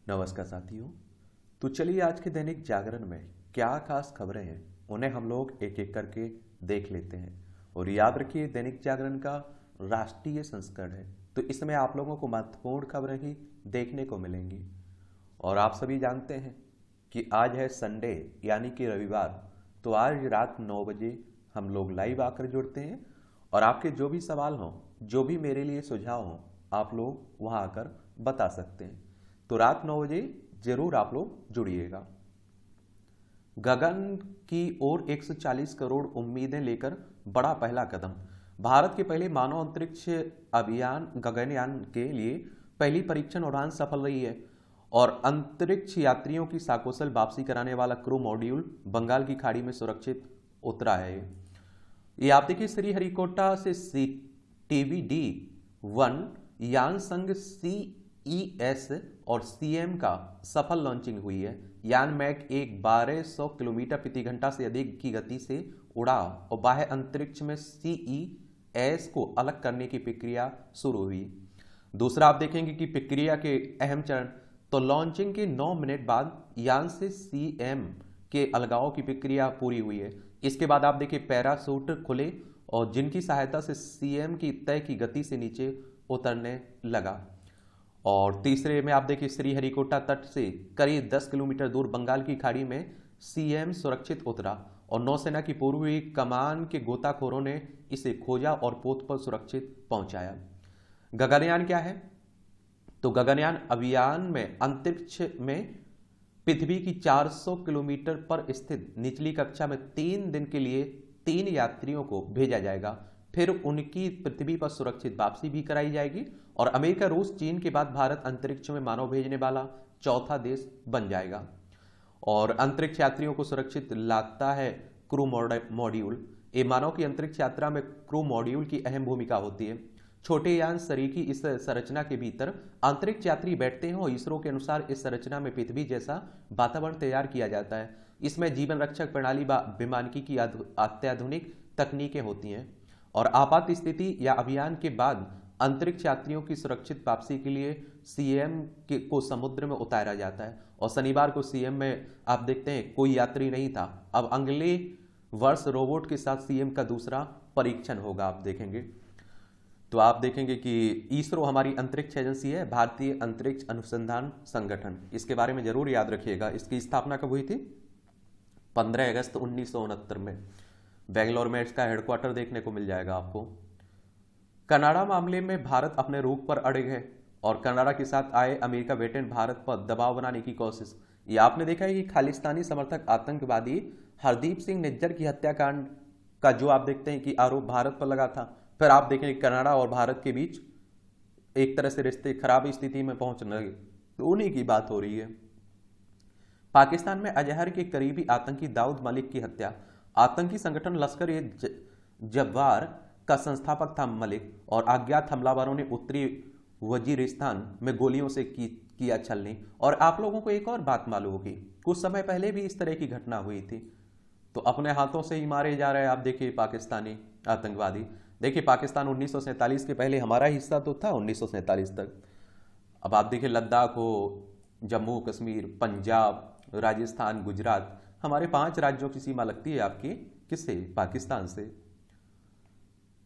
नमस्कार साथियों। तो चलिए आज के दैनिक जागरण में क्या खास खबरें हैं उन्हें हम लोग एक एक करके देख लेते हैं। और याद रखिए दैनिक जागरण का राष्ट्रीय संस्करण है, तो इसमें आप लोगों को महत्वपूर्ण खबरें ही देखने को मिलेंगी। और आप सभी जानते हैं कि आज है संडे यानी कि रविवार। तो आज रात 9 बजे हम लोग लाइव आकर जुड़ते हैं और आपके जो भी सवाल हों, जो भी मेरे लिए सुझाव हों, आप लोग वहां आकर बता सकते हैं। तो रात 9 बजे जरूर आप लोग जुड़िएगा। गगन की ओर 140 करोड़ उम्मीदें लेकर बड़ा पहला कदम। भारत के पहले मानव अंतरिक्ष अभियान गगनयान के लिए पहली परीक्षण उड़ान सफल रही है और अंतरिक्ष यात्रियों की सकुशल वापसी कराने वाला क्रू मॉड्यूल बंगाल की खाड़ी में सुरक्षित उतरा है। ये आप देखिए श्रीहरिकोटा से सी टीवीडी वन यान संग सीईएस और सीएम का सफल लॉन्चिंग हुई है। यान मैक 1200 किलोमीटर प्रति घंटा से अधिक की गति से उड़ा और बाह्य अंतरिक्ष में सीईएस को अलग करने की प्रक्रिया शुरू हुई। दूसरा आप देखेंगे कि प्रक्रिया के अहम चरण, तो लॉन्चिंग के 9 मिनट बाद यान से सीएम के अलगाव की प्रक्रिया पूरी हुई है। इसके बाद आप देखिए पैराशूट खुले और जिनकी सहायता से सीएम की तय की गति से नीचे उतरने लगा। और तीसरे में आप देखिए श्रीहरिकोटा तट से करीब 10 किलोमीटर दूर बंगाल की खाड़ी में सीएम सुरक्षित उतरा और नौसेना की पूर्वी कमान के गोताखोरों ने इसे खोजा और पोत पर सुरक्षित पहुंचाया। गगनयान क्या है? तो गगनयान अभियान में अंतरिक्ष में पृथ्वी की 400 किलोमीटर पर स्थित निचली कक्षा में 3 दिन के लिए 3 यात्रियों को भेजा जाएगा। फिर उनकी पृथ्वी पर सुरक्षित वापसी भी कराई जाएगी और अमेरिका, रूस, चीन के बाद भारत अंतरिक्ष में मानव भेजने वाला चौथा देश बन जाएगा। और अंतरिक्ष यात्रियों को सुरक्षित लाता है क्रू मॉड्यूल। ये मानव की अंतरिक्ष यात्रा में क्रू मॉड्यूल की अहम भूमिका होती है। छोटे यान सरीखी इस संरचना के भीतर अंतरिक्ष यात्री बैठते हैं और इसरो के अनुसार इस संरचना में पृथ्वी जैसा वातावरण तैयार किया जाता है। इसमें जीवन रक्षक प्रणाली व विमानिकी की अत्याधुनिक तकनीकें होती हैं और आपात स्थिति या अभियान के बाद अंतरिक्ष यात्रियों की सुरक्षित वापसी के लिए सीएम को समुद्र में उतारा जाता है। और शनिवार को सीएम में आप देखते हैं कोई यात्री नहीं था। अब अगले वर्ष रोबोट के साथ सीएम का दूसरा परीक्षण होगा, आप देखेंगे। तो आप देखेंगे कि इसरो हमारी अंतरिक्ष एजेंसी है, भारतीय अंतरिक्ष अनुसंधान संगठन। इसके बारे में जरूर याद रखिएगा। इसकी स्थापना कब हुई थी? 15 अगस्त 1969 में। बेंगलोर में इसका हेडक्वार्टर देखने को मिल जाएगा आपको। कनाडा मामले में भारत अपने रुख पर अड़े है और कनाडा के साथ आए अमेरिका वेटेन भारत पर दबाव बनाने की कोशिश। ये आपने देखा है कि खालिस्तानी समर्थक आतंकवादी हरदीप सिंह निज्जर की हत्याकांड का जो आप देखते हैं कि आरोप भारत पर लगा था, फिर आप देखें कनाडा और भारत के बीच एक तरह से रिश्ते खराब स्थिति में पहुंचने लगे, तो उन्हीं की बात हो रही है। पाकिस्तान में अजहर के करीबी आतंकी दाऊद मलिक की हत्या। आतंकी संगठन लश्कर ए जब्बार का संस्थापक था मलिक और अज्ञात हमलावरों ने उत्तरी वजीरिस्तान में गोलियों से किया छलनी। और आप लोगों को एक और बात मालूम होगी, कुछ समय पहले भी इस तरह की घटना हुई थी। तो अपने हाथों से ही मारे जा रहे हैं आप देखिए पाकिस्तानी आतंकवादी। देखिए पाकिस्तान 1947 के पहले हमारा हिस्सा तो था 1947 तक। अब आप देखिए लद्दाख हो, जम्मू कश्मीर, पंजाब, राजस्थान, गुजरात, हमारे 5 राज्यों की सीमा लगती है आपकी किससे? पाकिस्तान से।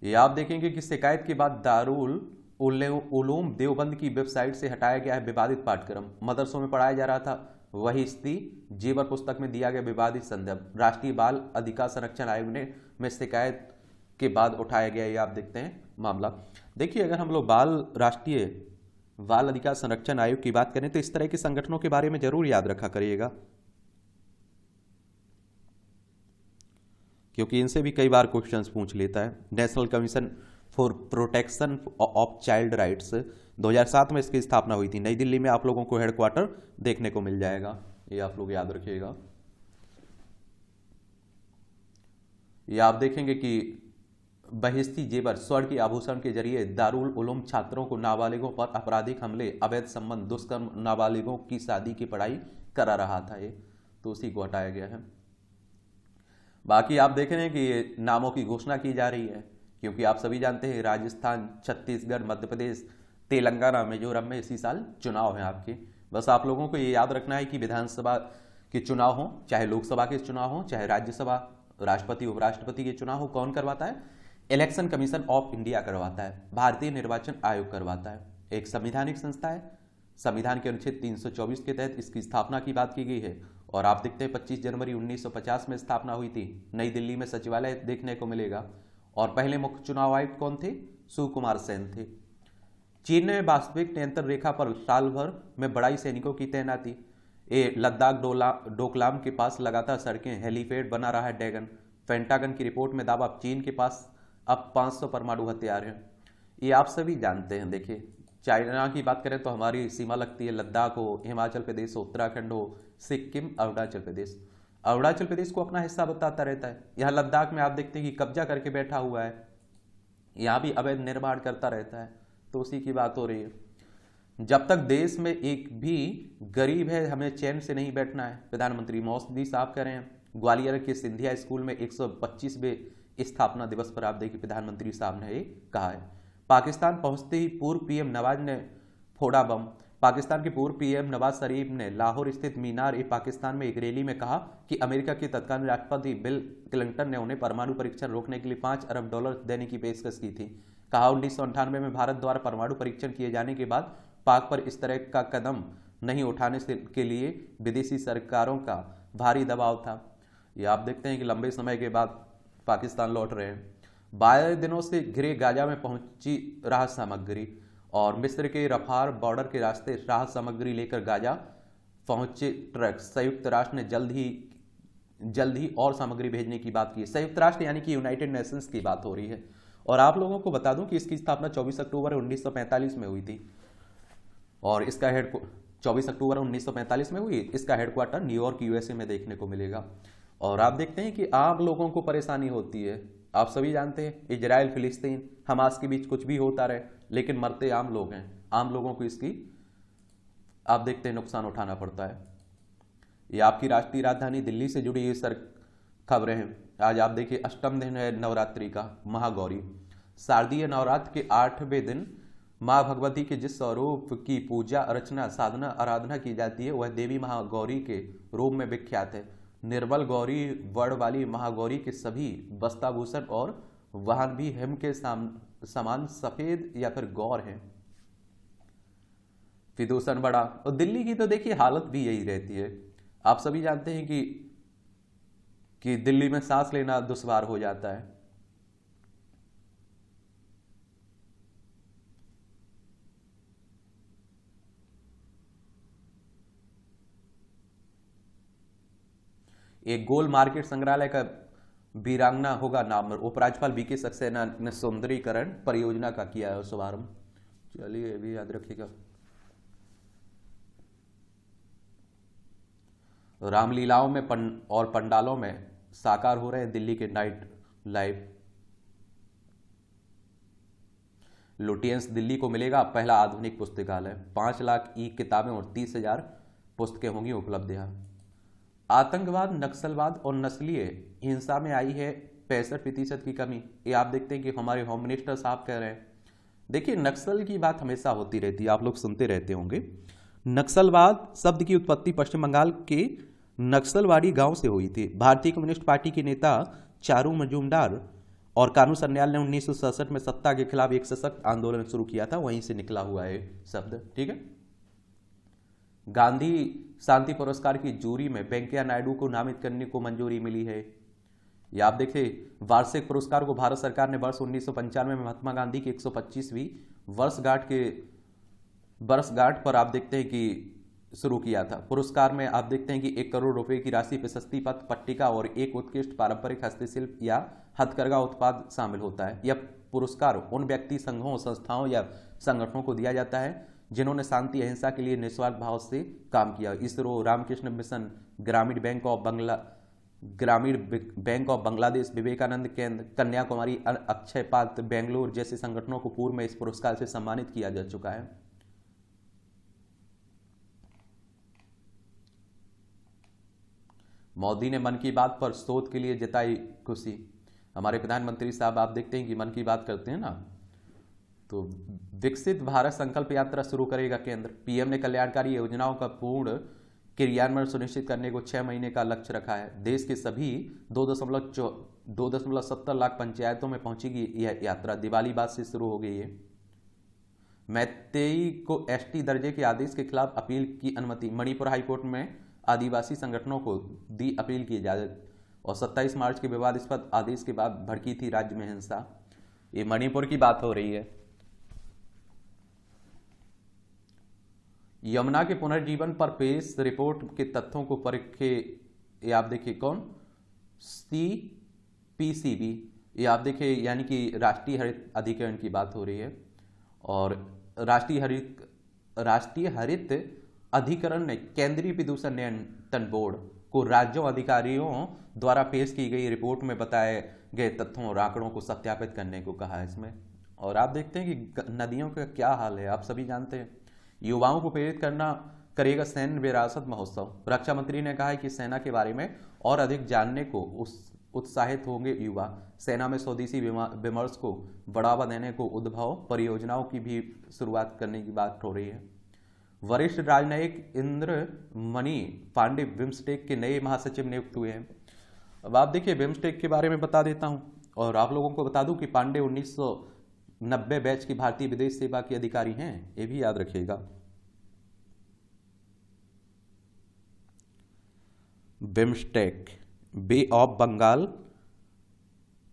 ये आप देखेंगे कि शिकायत के बाद दारुल उलूम देवबंद की वेबसाइट से हटाया गया है विवादित पाठ्यक्रम। मदरसों में पढ़ाया जा रहा था वही स्थिति जेवर पुस्तक में दिया गया विवादित संदर्भ। राष्ट्रीय बाल अधिकार संरक्षण आयोग ने में शिकायत के बाद उठाया गया, ये आप देखते हैं मामला। देखिए अगर हम लोग राष्ट्रीय बाल अधिकार संरक्षण आयोग की बात करें तो इस तरह के संगठनों के बारे में जरूर याद रखा करिएगा, क्योंकि इनसे भी कई बार क्वेश्चंस पूछ लेता है। National commission for protection of child rights 2007 में इसकी स्थापना हुई थी। नई दिल्ली में आप लोगों को हेडक्वार्टर देखने को मिल जाएगा, ये आप लोग याद रखिएगा। ये आप देखेंगे कि बहिस्ती जेवर स्वर्ण के आभूषण के जरिए दारुल उलूम छात्रों को नाबालिगों पर आपराधिक हमले, अवैध संबंध, दुष्कर्म, नाबालिगों की शादी की पढ़ाई करा रहा था ये, तो उसी को हटाया गया है। बाकी आप देख रहे हैं कि ये नामों की घोषणा की जा रही है, क्योंकि आप सभी जानते हैं राजस्थान, छत्तीसगढ़, मध्य प्रदेश, तेलंगाना, मिजोरम में इसी साल चुनाव है आपके। बस आप लोगों को ये याद रखना है कि विधानसभा के चुनाव हो, चाहे लोकसभा के चुनाव हो, चाहे राज्यसभा, राष्ट्रपति उपराष्ट्रपति के चुनाव हो, कौन करवाता है? इलेक्शन कमीशन ऑफ इंडिया करवाता है, भारतीय निर्वाचन आयोग करवाता है। एक संवैधानिक संस्था है, संविधान के अनुच्छेद 324 के तहत इसकी स्थापना की बात की गई है। और आप देखते हैं 25 जनवरी 1950 में स्थापना हुई थी। नई दिल्ली में सचिवालय देखने को मिलेगा। और पहले मुख्य चुनाव आयुक्त कौन थे? सुकुमार सेन थे। चीन ने वास्तविक नियंत्रण रेखा पर साल भर में बढ़ाई सैनिकों की तैनाती। लद्दाख डोकलाम के पास लगातार सड़कें, हेलीपैड बना रहा है डैगन। पेंटागन की रिपोर्ट में दावा, चीन के पास अब 500 परमाणु हथियार हैं। ये आप सभी जानते हैं। देखिए, चाइना की बात करें तो हमारी सीमा लगती है, लद्दाख हो, हिमाचल प्रदेश हो, उत्तराखंड हो, सिक्किम, अरुणाचल प्रदेश। अरुणाचल प्रदेश को अपना हिस्सा बताता रहता है। यहाँ लद्दाख में आप देखते हैं कि कब्जा करके बैठा हुआ है, यहाँ भी अवैध निर्माण करता रहता है। तो उसी की बात हो रही है। जब तक देश में एक भी गरीब है, हमें चैन से नहीं बैठना है, प्रधानमंत्री मोदी साहब कह रहे हैं। ग्वालियर के सिंधिया स्कूल में 125वें स्थापना दिवस पर आप देखिए प्रधानमंत्री साहब ने ये कहा है। पाकिस्तान पहुंचते ही पूर्व पीएम नवाज ने फोड़ा बम। पाकिस्तान के पूर्व पीएम नवाज शरीफ ने लाहौर स्थित मीनार ए पाकिस्तान में एक रैली में कहा कि अमेरिका के तत्कालीन राष्ट्रपति बिल क्लिंटन ने उन्हें परमाणु परीक्षण रोकने के लिए $5 अरब देने की पेशकश की थी। कहा 1998 में भारत द्वारा परमाणु परीक्षण किए जाने के बाद पाक पर इस तरह का कदम नहीं उठाने के लिए विदेशी सरकारों का भारी दबाव था। ये आप देखते हैं कि लंबे समय के बाद पाकिस्तान लौट रहे हैं। 12 दिनों से घिरे गाजा में पहुंची राहत सामग्री। और मिस्र के रफाह बॉर्डर के रास्ते राहत सामग्री लेकर गाजा पहुंचे ट्रक। संयुक्त राष्ट्र ने जल्द ही और सामग्री भेजने की बात की है। संयुक्त राष्ट्र यानी कि यूनाइटेड नेशंस की बात हो रही है। और आप लोगों को बता दूं कि इसकी स्थापना 24 अक्टूबर 1945 में हुई थी। और इसका 24 अक्टूबर 1945 में हुई। इसका हेडक्वार्टर न्यूयॉर्क यूएसए में देखने को मिलेगा। और आप देखते हैं कि आम लोगों को परेशानी होती है। आप सभी जानते हैं, इजराइल, फिलिस्तीन, हमास के बीच कुछ भी होता रहे, लेकिन मरते आम लोग हैं। आम लोगों को इसकी आप देखते हैं नुकसान उठाना पड़ता है। ये आपकी राष्ट्रीय राजधानी दिल्ली से जुड़ी ये सर खबरें हैं। आज आप देखिए अष्टम दिन है नवरात्रि का, महागौरी। शारदीय नवरात्र के 8वें दिन माँ भगवती के जिस स्वरूप की पूजा अर्चना साधना आराधना की जाती है वह देवी महागौरी के रूप में विख्यात है। निर्बल गौरी वर्ण वाली महागौरी के सभी वस्त्राभूषण और वाहन भी हिम के समान सफेद या फिर गौर हैं। प्रदूषण बढ़ा और दिल्ली की तो देखिए हालत भी यही रहती है। आप सभी जानते हैं कि दिल्ली में सांस लेना दुश्वार हो जाता है। एक गोल मार्केट संग्रहालय का वीरांगना होगा नाम। उपराज्यपाल बीके सक्सेना ने सौंदर्यीकरण परियोजना का किया है शुभारंभ। चलिए ये भी याद रखिएगा। रामलीलाओं में और पंडालों में साकार हो रहे हैं दिल्ली के नाइट लाइफ। लुटियंस दिल्ली को मिलेगा पहला आधुनिक पुस्तकालय। 5 लाख ई किताबें और 30,000 पुस्तकें होंगी उपलब्ध यहाँ। आतंकवाद, नक्सलवाद और नस्लीय हिंसा में आई है 65% की कमी। ये आप देखते हैं कि हमारे होम मिनिस्टर साहब कह रहे हैं। देखिए, नक्सल की बात हमेशा होती रहती है, आप लोग सुनते रहते होंगे। नक्सलवाद शब्द की उत्पत्ति पश्चिम बंगाल के नक्सलवाड़ी गांव से हुई थी। भारतीय कम्युनिस्ट पार्टी के नेता चारू मजूमदार और कानू सन्याल ने 1967 में सत्ता के खिलाफ एक सशक्त आंदोलन शुरू किया था, वहीं से निकला हुआ है शब्द। ठीक है। गांधी शांति पुरस्कार की जूरी में वेंकैया नायडू को नामित करने को मंजूरी मिली है। या आप देखिए, वार्षिक पुरस्कार को भारत सरकार ने वर्ष 1995 में महात्मा गांधी की 125वीं वर्षगांठ पर आप देखते हैं कि शुरू किया था। पुरस्कार में आप देखते हैं कि 1 करोड़ रुपए की राशि प्रशस्ति पत्र, पट्टिका और एक उत्कृष्ट पारंपरिक हस्तशिल्प या हथकरघा उत्पाद शामिल होता है। यह पुरस्कार उन व्यक्ति, संघों, संस्थाओं या संगठनों को दिया जाता है जिन्होंने शांति अहिंसा के लिए निस्वार्थ भाव से काम किया। इसरो, रामकृष्ण मिशन, ग्रामीण बैंक ऑफ बांग्लादेश, विवेकानंद केंद्र, कन्याकुमारी, अक्षय पात्र, बेंगलुरु जैसे संगठनों को पूर्व में इस पुरस्कार से सम्मानित किया जा चुका है। मोदी ने मन की बात पर शोध के लिए जताई खुशी। हमारे प्रधानमंत्री साहब आप देखते हैं कि मन की बात करते हैं ना, तो विकसित भारत संकल्प यात्रा शुरू करेगा केंद्र। पीएम ने कल्याणकारी योजनाओं का पूर्ण क्रियान्वयन सुनिश्चित करने को 6 महीने का लक्ष्य रखा है। देश के सभी 2.70 लाख पंचायतों में पहुंचेगी यह यात्रा। दिवाली बाद से शुरू हो गई है। मैतेई को एसटी दर्जे के आदेश के खिलाफ अपील की अनुमति। मणिपुर हाईकोर्ट में आदिवासी संगठनों को दी अपील की इजाजत। और 27 मार्च के विवादास्पद आदेश के बाद भड़की थी राज्य में हिंसा। ये मणिपुर की बात हो रही है। यमुना के पुनर्जीवन पर पेश रिपोर्ट के तथ्यों को परखे। ये आप देखिए कौन, CPCB, ये आप देखिए यानी कि राष्ट्रीय हरित अधिकरण की बात हो रही है। और राष्ट्रीय हरित अधिकरण ने केंद्रीय प्रदूषण नियंत्रण बोर्ड को राज्यों अधिकारियों द्वारा पेश की गई रिपोर्ट में बताए गए तथ्यों और आंकड़ों को सत्यापित करने को कहा है इसमें। और आप देखते हैं कि नदियों का क्या हाल है, आप सभी जानते हैं। युवाओं को प्रेरित करेगा सैन्य विरासत महोत्सव। रक्षा मंत्री ने कहा है कि सेना के बारे में और अधिक जानने को उत्साहित होंगे युवा। सेना में स्वदेशी विमर्श को बढ़ावा देने को उद्भव परियोजनाओं की भी शुरुआत करने की बात हो रही है। वरिष्ठ राजनयिक इंद्रमणि पांडे बिम्स्टेक के नए महासचिव नियुक्त हुए हैं। अब आप देखिए बिम्स्टेक के बारे में बता देता हूं और आप लोगों को बता दूं कि पांडे 1990 बैच की भारतीय विदेश सेवा के अधिकारी हैं, ये भी याद रखिएगा। BIMSTEC, bay of Bengal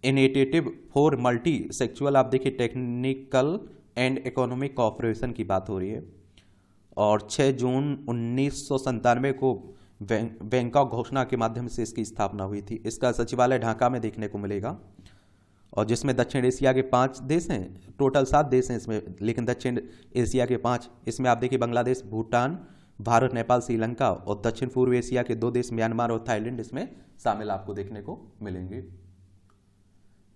initiative for multi sectoral, आप देखिए टेक्निकल एंड इकोनॉमिक कोऑपरेशन की बात हो रही है। और 6 जून 1997 को बैंकॉक घोषणा के माध्यम से इसकी स्थापना हुई थी। इसका सचिवालय ढाका में देखने को मिलेगा। और जिसमें दक्षिण एशिया के 5 देश हैं, टोटल 7 देश हैं इसमें, लेकिन दक्षिण एशिया के 5, इसमें आप देखिए बांग्लादेश, भूटान, भारत, नेपाल, श्रीलंका और दक्षिण पूर्व एशिया के 2 देश म्यांमार और थाईलैंड इसमें शामिल आपको देखने को मिलेंगे।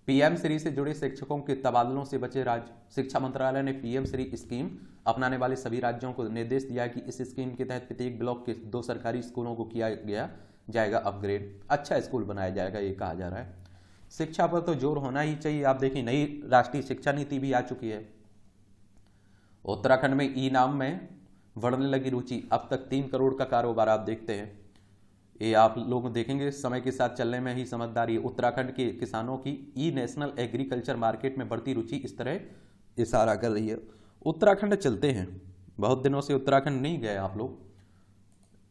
पीएम श्री से जुड़े शिक्षकों के तबादलों से बचे राज्य। शिक्षा मंत्रालय ने पीएम श्री स्कीम अपनाने वाले सभी राज्यों को निर्देश दिया कि इस स्कीम के तहत प्रत्येक ब्लॉक के 2 सरकारी स्कूलों को किया गया जाएगा अपग्रेड। अच्छा स्कूल बनाया जाएगा, ये कहा जा रहा है। शिक्षा पर तो जोर होना ही चाहिए। आप देखिए नई राष्ट्रीय शिक्षा नीति भी आ चुकी है। उत्तराखंड में ई नाम में बढ़ने लगी रुचि। अब तक 3 करोड़ का कारोबार आप देखते हैं। ये आप लोग देखेंगे समय के साथ चलने में ही समझदारी। उत्तराखंड के किसानों की ई नेशनल एग्रीकल्चर मार्केट में बढ़ती रुचि इस तरह इशारा कर रही है। उत्तराखंड चलते हैं, बहुत दिनों से उत्तराखंड नहीं गए आप लोग।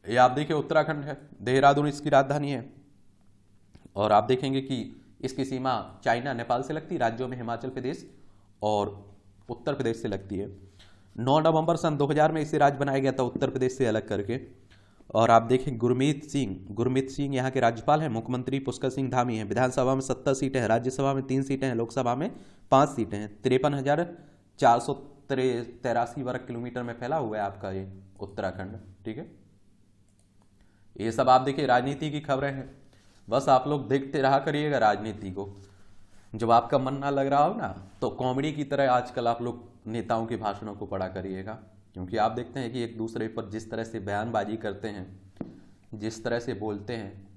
ये आप देखिए उत्तराखंड है, देहरादून इसकी राजधानी है। और आप देखेंगे कि इसकी सीमा चाइना, नेपाल से लगती है। राज्यों में हिमाचल प्रदेश और उत्तर प्रदेश से लगती है। 9 नवंबर सन 2000 में इसे राज्य बनाया गया था उत्तर प्रदेश से अलग करके। और आप देखें गुरमीत सिंह यहाँ के राज्यपाल हैं। मुख्यमंत्री पुष्कर सिंह धामी हैं। विधानसभा में 70 सीटें हैं, राज्यसभा में 3 सीटें हैं, लोकसभा में 5 सीटें हैं। 53,483 वर्ग किलोमीटर में फैला हुआ है आपका ये उत्तराखंड। ठीक है, ये सब आप देखिए राजनीति की खबरें हैं। बस आप लोग देखते रहा करिएगा राजनीति को। जब आपका मन ना लग रहा हो ना, तो कॉमेडी की तरह आजकल आप लोग नेताओं के भाषणों को पढ़ा करिएगा। क्योंकि आप देखते हैं कि एक दूसरे पर जिस तरह से बयानबाजी करते हैं, जिस तरह से बोलते हैं,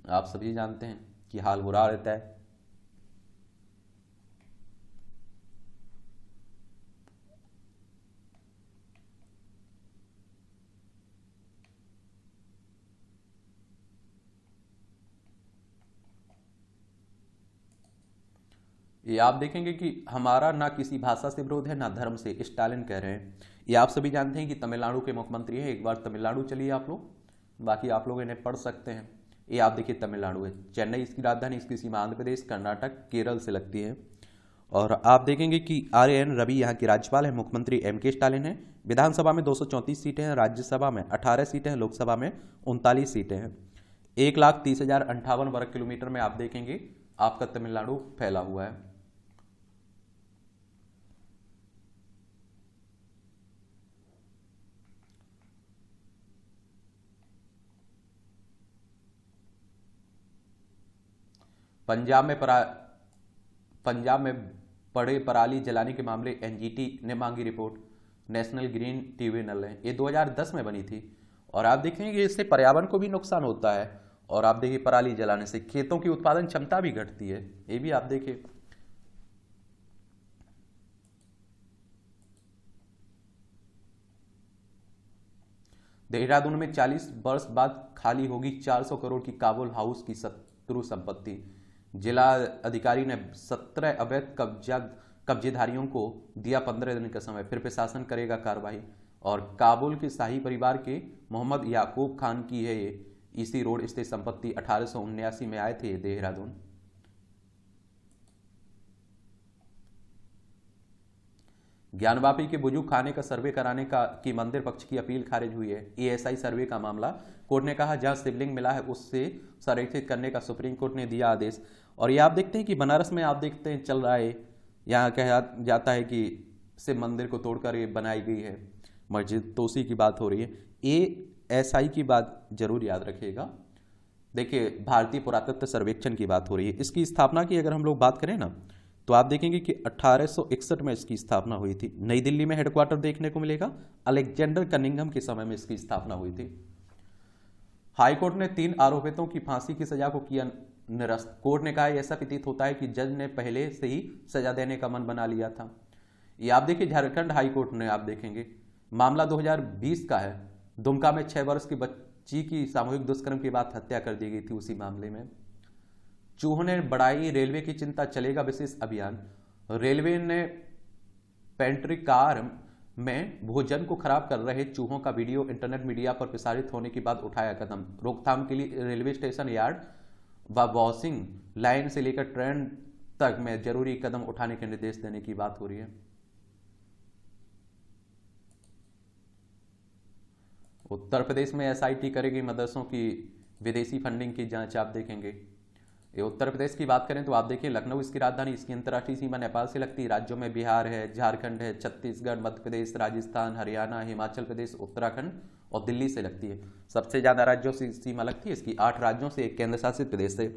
आप सभी जानते हैं कि हाल बुरा रहता है। ये आप देखेंगे कि हमारा ना किसी भाषा से विरोध है ना धर्म से, स्टालिन कह रहे हैं। ये आप सभी जानते हैं कि तमिलनाडु के मुख्यमंत्री हैं। एक बार तमिलनाडु चलिए आप लोग, बाकी आप लोग इन्हें पढ़ सकते हैं। ये आप देखिए तमिलनाडु है, चेन्नई इसकी राजधानी, इसकी सीमा आंध्र प्रदेश, कर्नाटक, केरल से लगती है। और आप देखेंगे कि RN रवि यहाँ के राज्यपाल हैं। मुख्यमंत्री MK स्टालिन हैं। विधानसभा में 234 सीटें हैं, राज्यसभा में 18 सीटें हैं, लोकसभा में 39 सीटें हैं। 1,30,058 वर्ग किलोमीटर में आप देखेंगे आपका तमिलनाडु फैला हुआ है। पंजाब में पड़े पराली जलाने के मामले NGT ने मांगी रिपोर्ट। नेशनल ग्रीन ट्रिब्यूनल है, ये 2010 में बनी थी। और आप देखेंगे कि इससे पर्यावरण को भी नुकसान होता है। और आप देखिए पराली जलाने से खेतों की उत्पादन क्षमता भी घटती है, ये भी आप देखिए। देहरादून में 40 वर्ष बाद खाली होगी 400 करोड़ की काबुल हाउस की शत्रु संपत्ति। जिला अधिकारी ने 17 अवैध कब्जेधारियों को दिया 15 दिन का समय, फिर प्रशासन करेगा कार्रवाई। और काबुल के शाही परिवार के मोहम्मद याकूब खान की है ये इसी रोड स्थित संपत्ति। 1879 में आए थे देहरादून। ज्ञानवापी के बुजुर्ग खाने का सर्वे कराने की मंदिर पक्ष की अपील खारिज हुई है। एएसआई सर्वे का मामला, कोर्ट ने कहा जहां शिवलिंग मिला है उससे संरक्षित करने का सुप्रीम कोर्ट ने दिया आदेश। और ये आप देखते हैं कि बनारस में आप देखते हैं चल रहा है, यहाँ कहा जाता है कि शिव मंदिर को तोड़कर ये बनाई गई है मस्जिद, तो उसी की बात हो रही है। एएसआई की बात जरूर याद रखिएगा। देखिए, भारतीय पुरातत्व सर्वेक्षण की बात हो रही है। इसकी स्थापना की अगर हम लोग बात करें ना, तो आप देखेंगे कि 1861 में इसकी स्थापना हुई थी। नई दिल्ली में हेडक्वार्टर देखने को मिलेगा। अलेक्जेंडर कनिंघम के समय में इसकी स्थापना हुई थी। हाईकोर्ट ने 3 आरोपितों की फांसी की सजा को किया निरस्त। कोर्ट ने कहा ऐसा प्रतीत होता है कि जज ने पहले से ही सजा देने का मन बना लिया था। ये आप देखिए, झारखंड हाईकोर्ट ने, आप देखेंगे मामला 2020 का है। दुमका में 6 वर्ष की बच्ची की सामूहिक दुष्कर्म के बाद हत्या कर दी गई थी उसी मामले में। चूहों ने बढ़ाई रेलवे की चिंता, चलेगा विशेष अभियान। रेलवे ने पेंट्री कार में भोजन को खराब कर रहे चूहों का वीडियो इंटरनेट मीडिया पर प्रसारित होने के बाद उठाया कदम। रोकथाम के लिए रेलवे स्टेशन यार्ड व वॉशिंग लाइन से लेकर ट्रेन तक में जरूरी कदम उठाने के निर्देश देने की बात हो रही है। उत्तर प्रदेश में एसआईटी करेगी मदरसों की विदेशी फंडिंग की जांच, आप देखेंगे। ये उत्तर प्रदेश की बात करें तो आप देखिए, लखनऊ इसकी राजधानी, इसकी अंतर्राष्ट्रीय सीमा नेपाल से लगती है। राज्यों में बिहार है, झारखंड है, छत्तीसगढ़, मध्य प्रदेश, राजस्थान, हरियाणा, हिमाचल प्रदेश, उत्तराखंड और दिल्ली से लगती है। सबसे ज्यादा राज्यों से सीमा लगती है इसकी, 8 राज्यों से, 1 केंद्र शासित प्रदेश से।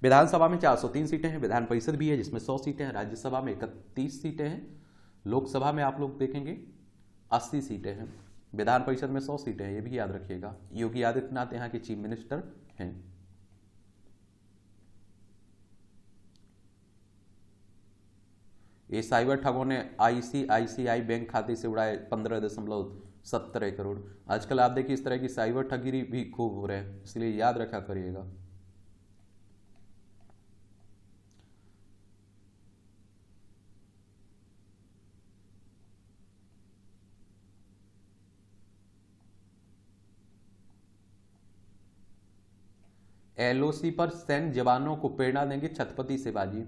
विधानसभा में 403 सीटें हैं। विधान परिषद भी है जिसमें 100 सीटें हैं। राज्यसभा में 31 सीटें हैं। लोकसभा में आप लोग देखेंगे 80 सीटें हैं। विधान परिषद में 100 सीटें हैं, ये भी याद रखिएगा। योगी आदित्यनाथ यहाँ के चीफ मिनिस्टर हैं। ये साइबर ठगों ने आईसीआईसीआई बैंक खाते से उड़ाए 15.17 करोड़। आजकल आप देखिए इस तरह की साइबर ठगी भी खूब हो रहे हैं, इसलिए याद रखा करिएगा। एलओसी पर सैन्य जवानों को प्रेरणा देंगे छत्रपति शिवाजी।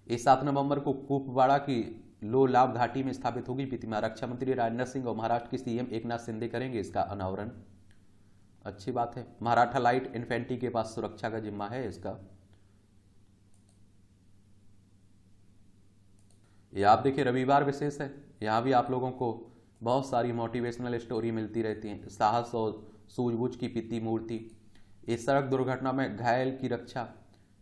इस 7 नवंबर को कुपवाड़ा की लो लाभ घाटी में स्थापित होगी प्रतिमा। रक्षा मंत्री राजनाथ सिंह और महाराष्ट्र के सीएम एकनाथ शिंदे करेंगे इसका अनावरण। अच्छी बात है। मराठा लाइट इन्फेंट्री के पास सुरक्षा का जिम्मा है इसका। ये आप देखिए, रविवार विशेष है। यहाँ भी आप लोगों को बहुत सारी मोटिवेशनल स्टोरी मिलती रहती हैं। साहस और सूझबूझ की पीती मूर्ति। इस सड़क दुर्घटना में घायल की रक्षा।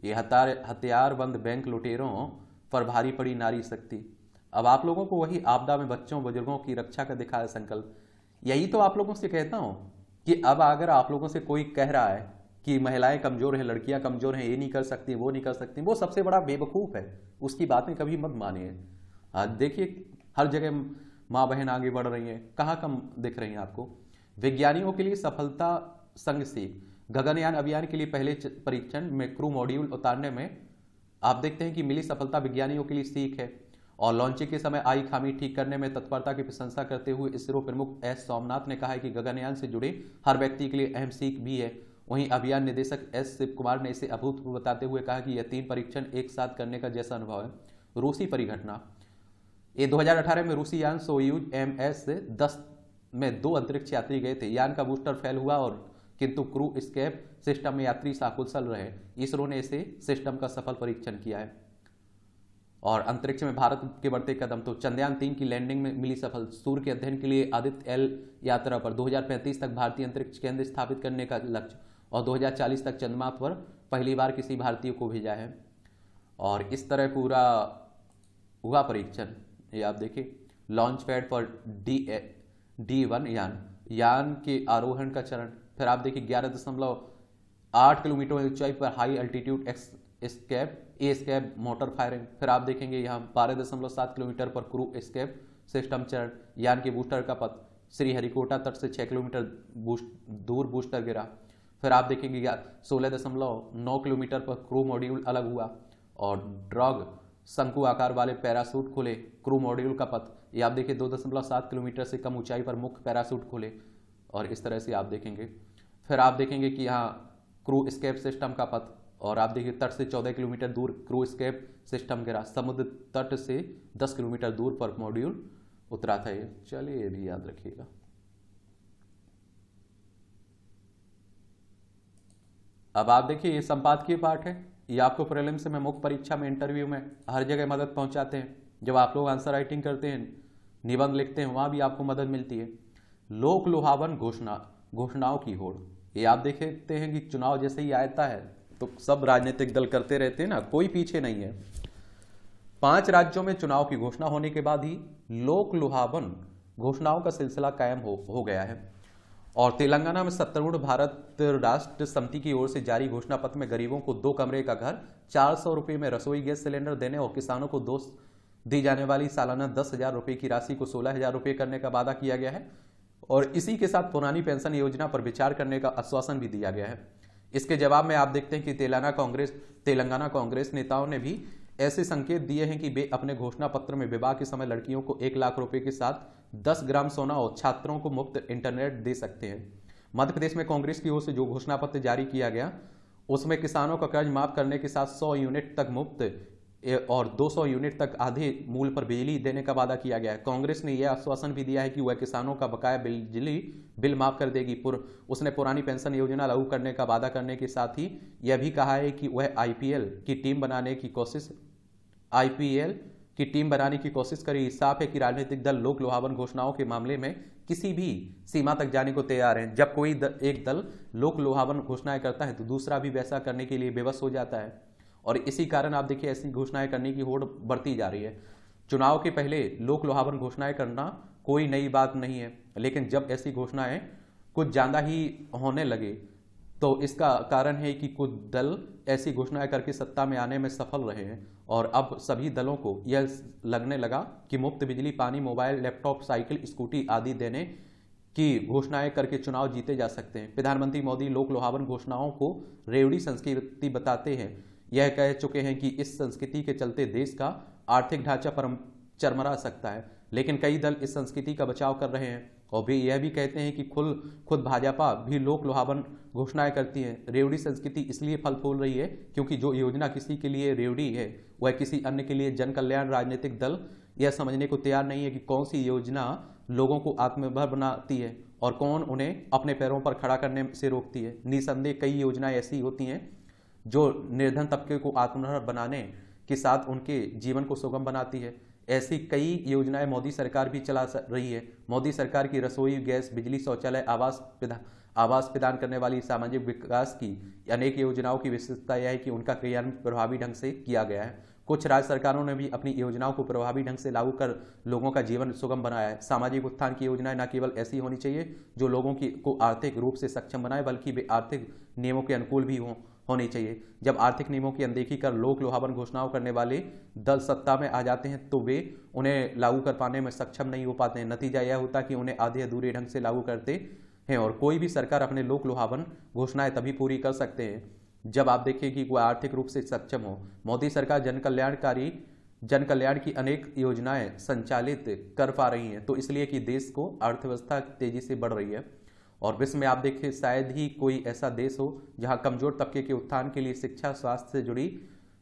ये हथियारबंद बैंक लुटेरों पर भारी पड़ी नारी शक्ति। अब आप लोगों को वही आपदा में बच्चों बुजुर्गों की रक्षा का दिखाया संकल्प। यही तो आप लोगों से कहता हूं कि अब अगर आप लोगों से कोई कह रहा है कि महिलाएं कमजोर हैं, लड़कियां कमजोर हैं, ये नहीं कर सकती, वो नहीं कर सकती, वो सबसे बड़ा बेवकूफ है। उसकी बातें कभी मत मानिए। आज देखिए हर जगह माँ बहन आगे बढ़ रही हैं, कहाँ कम दिख रही हैं आपको। विज्ञानियों के लिए सफलता संग सीख। गगनयान अभियान के लिए पहले परीक्षण में क्रू मॉड्यूल उतारने में आप देखते हैं कि मिली सफलता विज्ञानियों के लिए सीख है। और लॉन्चिंग के समय आई खामी ठीक करने में तत्परता की प्रशंसा करते हुए इसरो प्रमुख एस सोमनाथ ने कहा है कि गगनयान से जुड़े हर व्यक्ति के लिए अहम सीख भी है। वहीं अभियान निदेशक एस शिव कुमार ने इसे अभूतपूर्व बताते हुए कहा कि यह 3 परीक्षण एक साथ करने का जैसा अनुभव है। रूसी परिघटना। ये 2018 में रूसी यान सोयूज MS-10 में 2 अंतरिक्ष यात्री गए थे। यान का बूस्टर फेल हुआ और किंतु क्रू एस्केप सिस्टम में यात्री सकुशल रहे। इसरो ने इसे सिस्टम का सफल परीक्षण किया है। और अंतरिक्ष में भारत के बढ़ते कदम, तो चंद्रयान 3 की लैंडिंग में मिली सफल। सूर्य के अध्ययन के लिए आदित्य L यात्रा पर 2035 तक भारतीय अंतरिक्ष केंद्र स्थापित करने का लक्ष्य। और 2040 तक चंद्रमा पर पहली बार किसी भारतीय को भेजा है। और इस तरह पूरा हुआ परीक्षण। ये आप देखिए, लॉन्च पैड पर D1 यान के आरोहण का चरण। फिर आप देखिए 11.8 किलोमीटर ऊंचाई पर high altitude escape motor firing. फिर आप देखेंगे यहाँ 12.7 किलोमीटर पर क्रू एस्केप सिस्टम चरण। यान के बूस्टर का पथ श्रीहरिकोटा तट से 6 किलोमीटर दूर बूस्टर गिरा। फिर आप देखेंगे 16.9 किलोमीटर पर क्रू मॉड्यूल अलग हुआ और ड्रॉग शंकु आकार वाले पैराशूट खुले क्रू मॉड्यूल का पथ। ये आप देखिए 2.7 किलोमीटर से कम ऊंचाई पर मुख्य पैराशूट खुले और इस तरह से आप देखेंगे। फिर आप देखेंगे कि यहाँ क्रू स्केप सिस्टम का पथ और आप देखिए तट से 14 किलोमीटर दूर क्रू स्केप सिस्टम गिरा। समुद्र तट से 10 किलोमीटर दूर पर मॉड्यूल उतरा था ये। चलिए ये भी याद रखिएगा। अब आप देखिए ये संपादकीय पाठ है, ये आपको प्रीलिम्स में, मुख्य परीक्षा में, इंटरव्यू में हर जगह मदद पहुंचाते हैं। जब आप लोग आंसर राइटिंग करते हैं, निबंध लिखते हैं, वहां भी आपको मदद मिलती है। लोक लुभावन घोषणाओं की होड़। ये आप देखते हैं कि चुनाव जैसे ही आता है तो सब राजनीतिक दल करते रहते हैं ना, कोई पीछे नहीं है। 5 राज्यों में चुनाव की घोषणा होने के बाद ही लोक लुभावन घोषणाओं का सिलसिला कायम हो गया है। और तेलंगाना में सत्तारूढ़ भारत राष्ट्र समिति की ओर से जारी घोषणा पत्र में गरीबों को 2 कमरे का घर, 400 रुपये में रसोई गैस सिलेंडर देने और किसानों को दी जाने वाली सालाना 10,000 रुपये की राशि को 16,000 रुपये करने का वादा किया गया है और इसी के साथ पुरानी पेंशन योजना पर विचार करने का आश्वासन भी दिया गया है। इसके जवाब में आप देखते हैं कि तेलंगाना कांग्रेस नेताओं ने भी ऐसे संकेत दिए हैं कि वे अपने घोषणा पत्र में विवाह के समय लड़कियों को 1 लाख रुपए के साथ 10 ग्राम सोना और छात्रों को मुफ्त इंटरनेट दे सकते हैं। मध्य प्रदेश में कांग्रेस की ओर से जो घोषणा पत्र जारी किया गया उसमें किसानों का कर्ज माफ करने के साथ 100 यूनिट तक मुफ्त और 200 यूनिट तक आधे मूल्य पर बिजली देने का वादा किया गया है। कांग्रेस ने यह आश्वासन भी दिया है कि वह किसानों का बकाया बिजली बिल माफ कर देगी। उसने पुरानी पेंशन योजना लागू करने का वादा करने के साथ ही यह भी कहा है कि वह आईपीएल की टीम बनाने की कोशिश करेगी। साफ है कि राजनीतिक दल लोक लुभावन घोषणाओं के मामले में किसी भी सीमा तक जाने को तैयार है। जब कोई एक दल लोक लुभावन घोषणाएं करता है तो दूसरा भी वैसा करने के लिए विवश हो जाता है और इसी कारण आप देखिए ऐसी घोषणाएं करने की होड़ बढ़ती जा रही है। चुनाव के पहले लोक लुभावन घोषणाएं करना कोई नई बात नहीं है, लेकिन जब ऐसी घोषणाएं कुछ ज्यादा ही होने लगे तो इसका कारण है कि कुछ दल ऐसी घोषणाएं करके सत्ता में आने में सफल रहे हैं और अब सभी दलों को यह लगने लगा कि मुफ्त बिजली, पानी, मोबाइल, लैपटॉप, साइकिल, स्कूटी आदि देने की घोषणाएं करके चुनाव जीते जा सकते हैं। प्रधानमंत्री मोदी लोक लुभावन घोषणाओं को रेवड़ी संस्कृति बताते हैं। यह कह चुके हैं कि इस संस्कृति के चलते देश का आर्थिक ढांचा चरमरा सकता है, लेकिन कई दल इस संस्कृति का बचाव कर रहे हैं और वे यह भी कहते हैं कि खुद भाजपा भी लोक लुभावन घोषणाएं करती है। रेवड़ी संस्कृति इसलिए फल फूल रही है क्योंकि जो योजना किसी के लिए रेवड़ी है वह किसी अन्य के लिए जन कल्याण। राजनीतिक दल यह समझने को तैयार नहीं है कि कौन सी योजना लोगों को आत्मनिर्भर बनाती है और कौन उन्हें अपने पैरों पर खड़ा करने से रोकती है। निसंदेह कई योजनाएं ऐसी होती हैं जो निर्धन तबके को आत्मनिर्भर बनाने के साथ उनके जीवन को सुगम बनाती है। ऐसी कई योजनाएं मोदी सरकार भी चला रही है। मोदी सरकार की रसोई गैस, बिजली, शौचालय, आवास प्रदान करने वाली सामाजिक विकास की अनेक योजनाओं की विशेषता यह है कि उनका क्रियान्वयन प्रभावी ढंग से किया गया है। कुछ राज्य सरकारों ने भी अपनी योजनाओं को प्रभावी ढंग से लागू कर लोगों का जीवन सुगम बनाया है। सामाजिक उत्थान की योजनाएं न केवल ऐसी होनी चाहिए जो लोगों को आर्थिक रूप से सक्षम बनाए, बल्कि वे आर्थिक नियमों के अनुकूल भी होनी चाहिए। जब आर्थिक नियमों की अनदेखी कर लोक लुभावन घोषणाओं करने वाले दल सत्ता में आ जाते हैं तो वे उन्हें लागू कर पाने में सक्षम नहीं हो पाते हैं। नतीजा यह होता है कि उन्हें आधे अधूरे ढंग से लागू करते हैं और कोई भी सरकार अपने लोक लुभावन घोषणाएं तभी पूरी कर सकते हैं जब आप देखिए कि वह आर्थिक रूप से सक्षम हो। मोदी सरकार जन कल्याण की अनेक योजनाएं संचालित कर पा रही हैं, तो इसलिए कि देश को अर्थव्यवस्था तेजी से बढ़ रही है और विश्व में आप देखिए शायद ही कोई ऐसा देश हो जहां कमजोर तबके के उत्थान के लिए शिक्षा, स्वास्थ्य से जुड़ी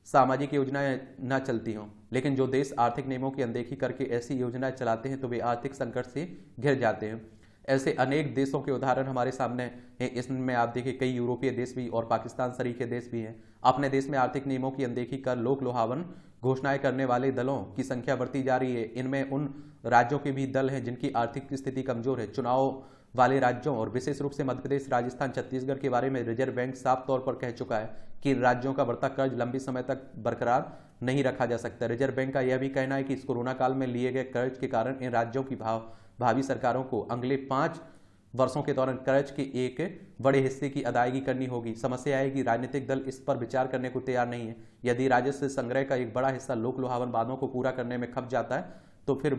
सामाजिक योजनाएं न चलती हों। लेकिन जो देश आर्थिक नियमों की अनदेखी करके ऐसी योजनाएं चलाते हैं तो वे आर्थिक संकट से घिर जाते हैं। ऐसे अनेक देशों के उदाहरण हमारे सामने हैं। इसमें आप देखिए कई यूरोपीय देश भी और पाकिस्तान सरीखे देश भी हैं। अपने देश में आर्थिक नियमों की अनदेखी कर लोक लुभावन घोषणाएं करने वाले दलों की संख्या बढ़ती जा रही है। इनमें उन राज्यों के भी दल हैं जिनकी आर्थिक स्थिति कमजोर है। चुनाव वाले राज्यों और विशेष रूप से मध्य प्रदेश, राजस्थान, छत्तीसगढ़ के बारे में रिजर्व बैंक साफ तौर पर कह चुका है कि राज्यों का बढ़ता कर्ज लंबे समय तक बरकरार नहीं रखा जा सकता। रिजर्व बैंक का यह भी कहना है कि इस कोरोना काल में लिए गए कर्ज के कारण इन राज्यों की भावी सरकारों को अगले 5 वर्षों के दौरान कर्ज के एक बड़े हिस्से की अदायगी करनी होगी। समस्या है कि राजनीतिक दल इस पर विचार करने को तैयार नहीं है। यदि राजस्व संग्रह का एक बड़ा हिस्सा लोक लुभावन वादों को पूरा करने में खप जाता है तो फिर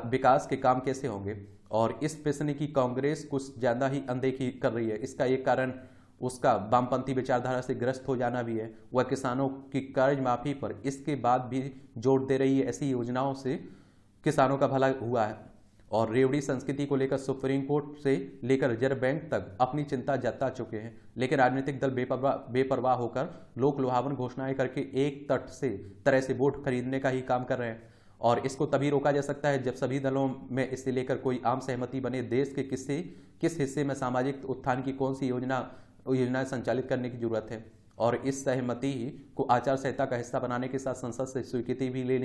विकास के काम कैसे होंगे और इस प्रश्न की कांग्रेस कुछ ज़्यादा ही अनदेखी कर रही है। इसका एक कारण उसका वामपंथी विचारधारा से ग्रस्त हो जाना भी है। वह किसानों की कर्ज माफी पर इसके बाद भी जोर दे रही है। ऐसी योजनाओं से किसानों का भला हुआ है और रेवड़ी संस्कृति को लेकर सुप्रीम कोर्ट से लेकर रिजर्व बैंक तक अपनी चिंता जता चुके हैं। लेकिन राजनीतिक दल बेपरवाह होकर लोक लुभावन घोषणाएं करके एक तट से तरह से वोट खरीदने का ही काम कर रहे हैं और इसको तभी रोका जा सकता है जब सभी दलों में इससे लेकर कोई आम सहमति बने। देश के किस हिस्से में सामाजिक उत्थान की कौन सी योजनाएं संचालित करने की जरूरत है और इस सहमति को आचार संहिता का हिस्सा बनाने के साथ संसद से स्वीकृति भी ले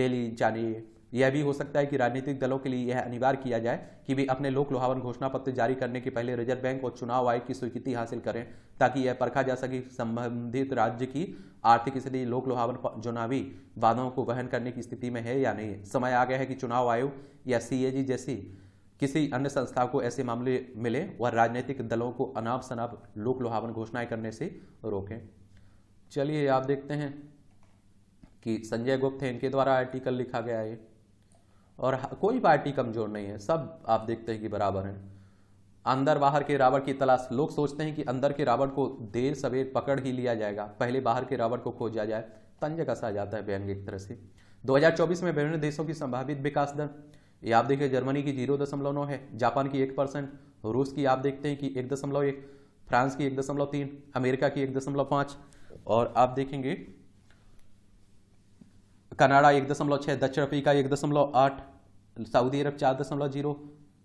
ली जानी है। यह भी हो सकता है कि राजनीतिक दलों के लिए यह अनिवार्य किया जाए कि वे अपने लोक लुभावन घोषणा पत्र जारी करने के पहले रिजर्व बैंक और चुनाव आयोग की स्वीकृति हासिल करें, ताकि यह परखा जा सके संबंधित राज्य की आर्थिक स्थिति लोक लुभावन चुनावी वादों को वहन करने की स्थिति में है या नहीं है। समय आ गया है कि चुनाव आयोग या CAG जैसी किसी अन्य संस्था को ऐसे मामले मिले और राजनीतिक दलों को अनाप शनाप लोक लुभावन घोषणाएं करने से रोकें। चलिए आप देखते हैं कि संजय गुप्त है, इनके द्वारा आर्टिकल लिखा गया है और कोई पार्टी कमजोर नहीं है, सब आप देखते हैं कि बराबर हैं। अंदर बाहर के रावण की तलाश। लोग सोचते हैं कि अंदर के रावण को देर सवेर पकड़ ही लिया जाएगा, पहले बाहर के रावण को खोजा जाए। तंज कसा जाता है व्यंग्य एक तरह से। 2024 में विभिन्न देशों की संभावित विकास दर, ये आप देखिए जर्मनी की 0.9 है, जापान की 1%, रूस की आप देखते हैं कि 1.1, फ्रांस की 1.3, अमेरिका की 1.5 और आप देखेंगे कनाडा 1.6, दक्षिण अफ्रीका 1.8, सऊदी अरब 4.0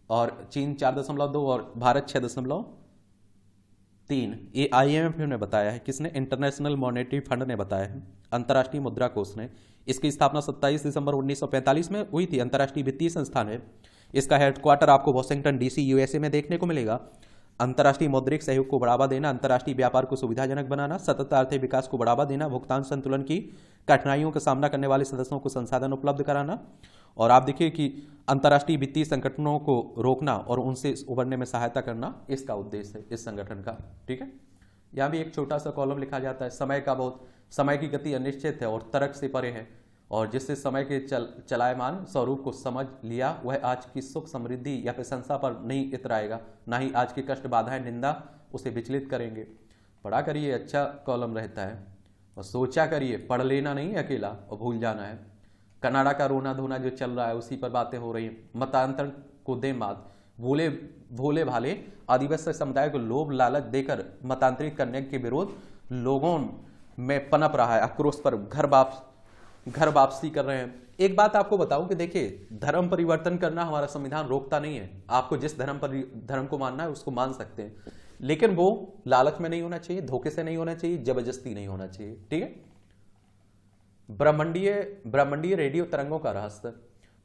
और चीन 4.2 और भारत 6.3। ये IMF ने बताया है। किसने? इंटरनेशनल मॉनेटरी फंड ने बताया है, अंतर्राष्ट्रीय मुद्रा कोष ने। इसकी स्थापना 27 दिसंबर 1945 में हुई थी। अंतर्राष्ट्रीय वित्तीय संस्थान है। इसका हेडक्वार्टर आपको वॉशिंगटन DC USA में देखने को मिलेगा। अंतर्राष्ट्रीय मौद्रिक सहयोग को बढ़ावा देना, अंतर्राष्ट्रीय व्यापार को सुविधाजनक बनाना, सतत आर्थिक विकास को बढ़ावा देना, भुगतान संतुलन की कठिनाइयों का सामना करने वाले सदस्यों को संसाधन उपलब्ध कराना और आप देखिए कि अंतर्राष्ट्रीय वित्तीय संगठनों को रोकना और उनसे उभरने में सहायता करना इसका उद्देश्य है इस संगठन का। ठीक है, यहाँ भी एक छोटा सा कॉलम लिखा जाता है। समय की गति अनिश्चित है और तर्क से परे है और जिससे समय के चलायमान स्वरूप को समझ लिया वह आज की सुख समृद्धि या प्रशंसा पर नहीं इतराएगा, ना ही आज के कष्ट बाधाएं निंदा उसे विचलित करेंगे। पढ़ा करिए, अच्छा कॉलम रहता है और सोचा करिए, पढ़ लेना नहीं अकेला और भूल जाना है। कनाडा का रोना धोना जो चल रहा है उसी पर बातें हो रही हैं। मतांतर को दे मात, भोले भाले आदिवासी समुदाय को लोभ लालच देकर मतांतरित करने के विरोध लोगों में पनप रहा है। आक्रोश पर घर वापसी कर रहे हैं। एक बात आपको बताऊं कि देखिए, धर्म परिवर्तन करना हमारा संविधान रोकता नहीं है। आपको जिस धर्म को मानना है उसको मान सकते हैं, लेकिन वो लालच में नहीं होना चाहिए, धोखे से नहीं होना चाहिए, जबरदस्ती नहीं होना चाहिए। ठीक है। ब्रह्मांडीय रेडियो तरंगों का रहस्य।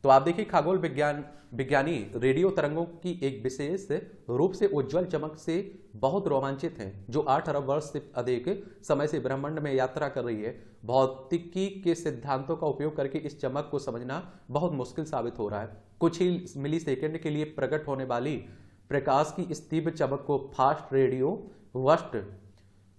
तो आप देखिए, खगोल विज्ञानी रेडियो तरंगों की एक विशेष रूप से उज्जवल चमक से बहुत रोमांचित हैं, जो 8 अरब वर्ष से अधिक समय से ब्रह्मांड में यात्रा कर रही है। भौतिकी के सिद्धांतों का उपयोग करके इस चमक को समझना बहुत मुश्किल साबित हो रहा है। कुछ ही मिली सेकेंड के लिए प्रकट होने वाली प्रकाश की इस तीव्र चमक को फास्ट रेडियो बर्स्ट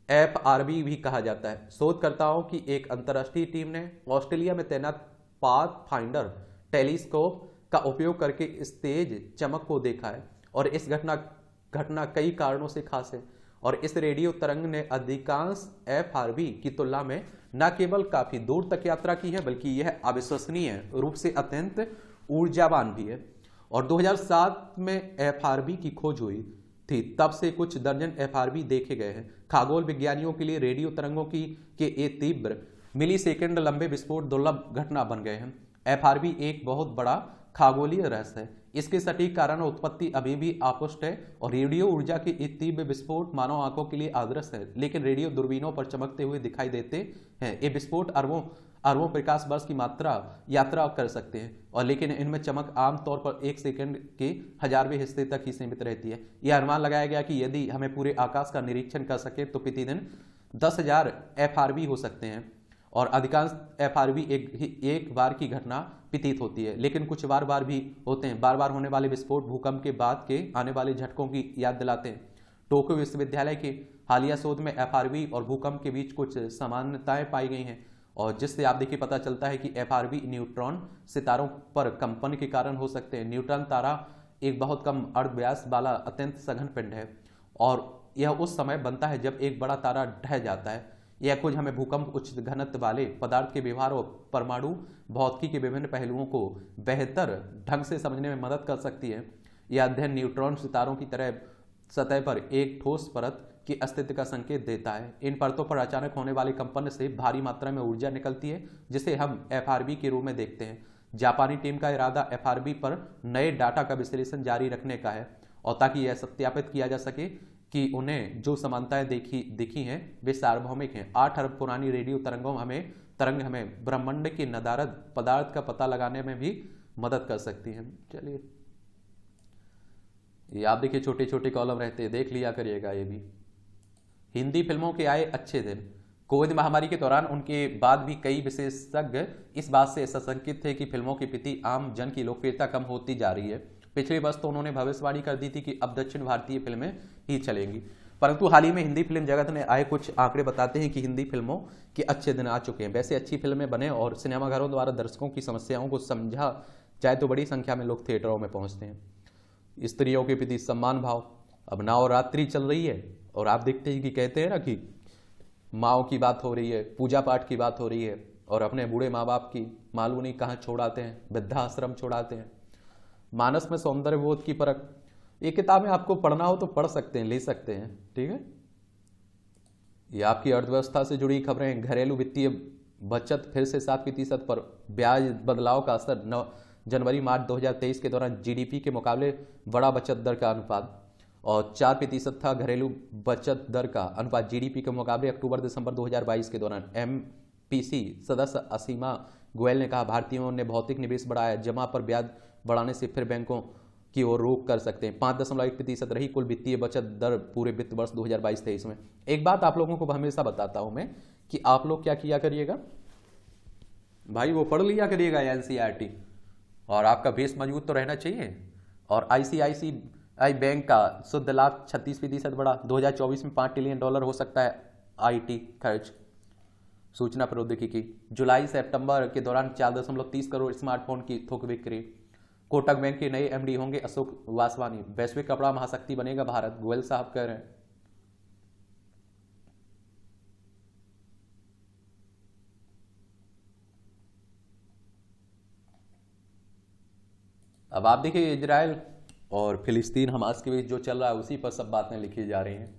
FRB भी कहा जाता है। शोधकर्ताओं की एक अंतर्राष्ट्रीय टीम ने ऑस्ट्रेलिया में तैनात पाथफाइंडर टेलीस्कोप का उपयोग करके इस तेज चमक को देखा है और इस घटना कई कारणों से खास है और इस रेडियो तरंग ने अधिकांश FRB की तुलना में न केवल काफी दूर तक यात्रा की है, बल्कि यह अविश्वसनीय रूप से अत्यंत ऊर्जावान भी है। और 2007 में FRB की खोज हुई थी, तब से कुछ दर्जन FRB देखे गए हैं। खगोल विज्ञानियों के लिए रेडियो तरंगों के ये तीव्र मिलीसेकंड लंबे विस्फोट दुर्लभ घटना बन गए हैं। FRB एक बहुत बड़ा खगोलीय रहस्य है। इसके सटीक कारण और उत्पत्ति अभी भी अस्पष्ट है और रेडियो ऊर्जा के ये तीव्र विस्फोट मानव आंखों के लिए अदृश्य है, लेकिन रेडियो दूरबीनों पर चमकते हुए दिखाई देते हैं। ये विस्फोट अरबों प्रकाश वर्ष की यात्रा कर सकते हैं और लेकिन इनमें चमक आमतौर पर 1 सेकंड के 1000वें हिस्से तक ही सीमित रहती है। यह अनुमान लगाया गया कि यदि हमें पूरे आकाश का निरीक्षण कर सके तो प्रतिदिन 10,000 FRB हो सकते हैं और अधिकांश FRB एक बार की घटना प्रतीत होती है, लेकिन कुछ बार भी होते हैं। बार होने वाले विस्फोट भूकंप के बाद के आने वाले झटकों की याद दिलाते हैं। टोक्यो विश्वविद्यालय के हालिया शोध में FRB और भूकंप के बीच कुछ समानताएं पाई गई हैं और जिससे आप देखिए पता चलता है कि FRB न्यूट्रॉन सितारों पर कंपन के कारण हो सकते हैं। न्यूट्रॉन तारा एक बहुत कम अर्धव्यास वाला अत्यंत सघन पिंड है, और यह उस समय बनता है जब एक बड़ा तारा ढह जाता है। यह खोज हमें भूकंप, उच्च घनत्व वाले पदार्थ के व्यवहार और परमाणु भौतिकी के विभिन्न पहलुओं को बेहतर ढंग से समझने में मदद कर सकती है। यह अध्ययन न्यूट्रॉन सितारों की तरह सतह पर एक ठोस परत की अस्तित्व का संकेत देता है। इन परतों पर अचानक होने वाले कंपन से भारी मात्रा में ऊर्जा निकलती है, जिसे हम एफआरबी के रूप में देखते हैं। जापानी टीम का इरादा एफआरबी पर नए डाटा का विश्लेषण जारी रखने का है, और ताकि यह सत्यापित किया जा सके कि उन्हें जो समानताएं दिखी हैं वे सार्वभौमिक हैं। 8 अरब पुरानी रेडियो तरंग हमें ब्रह्मांड के नदारद पदार्थ का पता लगाने में भी मदद कर सकती हैं। चलिए, ये आप देखिए छोटे छोटे कॉलम रहते हैं, देख लिया करिएगा। ये भी हिंदी फिल्मों के आए अच्छे दिन। कोविड महामारी के दौरान उनके बाद भी कई विशेषज्ञ इस बात से सशंकित थे कि फिल्मों के प्रति आम जन की लोकप्रियता कम होती जा रही है। पिछले वर्ष तो उन्होंने भविष्यवाणी कर दी थी कि अब दक्षिण भारतीय फिल्में ही चलेंगी, परंतु हाल ही में हिंदी फिल्म जगत ने आए कुछ आंकड़े बताते हैं कि हिंदी फिल्मों के अच्छे दिन आ चुके हैं। वैसे अच्छी फिल्में बने और सिनेमाघरों द्वारा दर्शकों की समस्याओं को समझा जाए तो बड़ी संख्या में लोग थिएटरों में पहुंचते हैं। स्त्रियों के प्रति सम्मान भाव। अब नवरात्रि चल रही है और आप देखते हैं कि कहते हैं ना कि माओ की बात हो रही है, पूजा पाठ की बात हो रही है, और अपने बूढ़े माँ बाप की मालूम नहीं कहाँ छोड़ाते हैं, वृद्धाश्रम छोड़ाते हैं। मानस में सौंदर्य बोध की परख, ये किताबें आपको पढ़ना हो तो पढ़ सकते हैं, ले सकते हैं, ठीक है। ये आपकी अर्थव्यवस्था से जुड़ी खबरें। घरेलू वित्तीय बचत फिर से 7% पर, ब्याज बदलाव का असर। जनवरी मार्च 2023 के दौरान जीडीपी के मुकाबले बड़ा बचत दर का अनुपात, और 4% था घरेलू बचत दर का अनुपात जीडीपी के मुकाबले। अक्टूबर दिसंबर 2022 के दौरान एमपीसी सदस्य असीमा गोयल ने कहा, भारतीयों ने भौतिक निवेश बढ़ाया, जमा पर ब्याज बढ़ाने से फिर बैंकों की ओर रुख कर सकते हैं। 5.1% रही कुल वित्तीय बचत दर पूरे वित्त वर्ष 2022-23 में। एक बात आप लोगों को हमेशा बताता हूं मैं कि आप लोग क्या किया करिएगा भाई, वो पढ़ लिया करिएगा एनसीईआरटी, और आपका बेस मजबूत तो रहना चाहिए। और आईसीआईसीआई बैंक का शुद्ध लाभ 36% बढ़ा। 2024 में $5 ट्रिलियन हो सकता है आईटी खर्च। सूचना प्रौद्योगिकी, जुलाई से अक्टूबर के दौरान 4.30 करोड़ स्मार्टफोन की थोक बिक्री। कोटक बैंक के नए एमडी होंगे अशोक वासवानी। वैश्विक कपड़ा महाशक्ति बनेगा भारत, गोयल साहब कह रहे हैं। अब आप देखिए इजराइल और फिलिस्तीन हमास के बीच जो चल रहा है उसी पर सब बातें लिखी जा रही हैं।